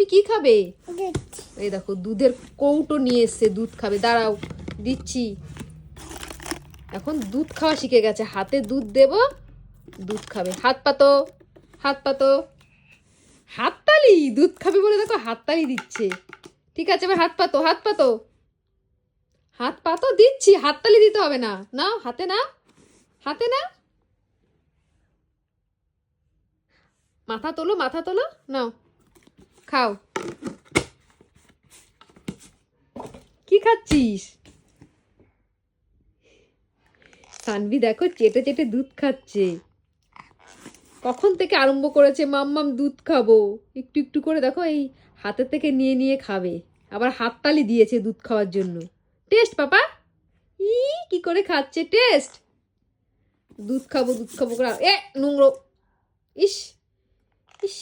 তুমি কি খাবে? এই দেখো দুধের কৌটো নিয়ে এসছে, দুধ খাবে। দাঁড়াও দিচ্ছি। এখন দুধ খাওয়া শিখে গেছে, হাতে দুধ দেব, দুধ খাবে। হাত পাতো, হাত পাতো। হাততালি, দুধ খাবে বলে দেখো হাততালি দিচ্ছে। ঠিক আছে, এবার হাত পাতো, হাত পাতো, হাত পাতো। দিচ্ছি, হাততালি দিতে হবে না। নাও হাতে, না হাতে, না মাথা তোলো, মাথা তোলো, নাও খাও। কি খাচ্ছিস? সানভি দেখো চেটে চেটে দুধ খাচ্ছে। কখন থেকে আরম্ভ করেছে মাম্মাম দুধ খাবো, একটু একটু করে দেখো এই হাতের থেকে নিয়ে নিয়ে খাবে। আবার হাততালি দিয়েছে দুধ খাওয়ার জন্য। টেস্ট পাপা, ই কি করে খাচ্ছে, টেস্ট। দুধ খাবো, দুধ খাবো করে এ নোংরো। ইস ইস।